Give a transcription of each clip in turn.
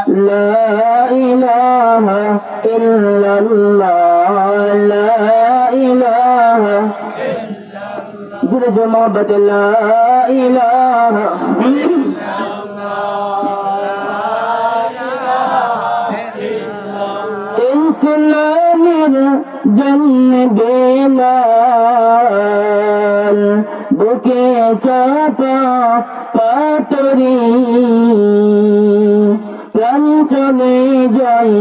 لا إله إلا الله لا إله جل محبت لا إله ইসলামের জন্য বেলাল বুকে চাপা পাতরি প্রাণ চলে যাই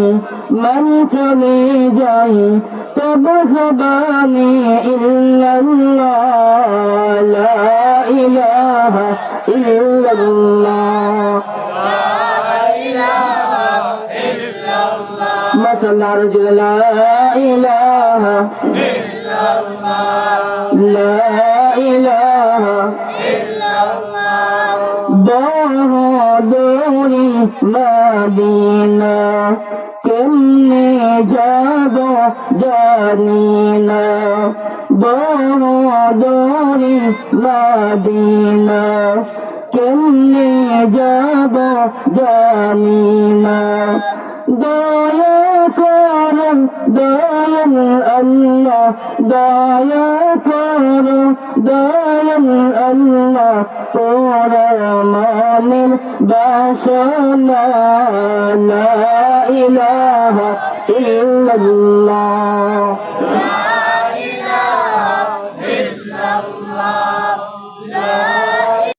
মন চলে যাই তবু জবানে ইল্লাল্লাহ লা ইলাহা ইল্লাল্লাহ مثلا رجل لا إله إلا الله لا إله إلا الله بهدوري مدينة কেমনে যাব জানিনা বহদরি মদিনা কেমনে যাব জানিনা দয়া করুন দয়াল আল্লাহ দয়া করুন দয়াল আল্লাহ তোরা মনের বাসনা লা ইলাহা ইল্লাল্লাহ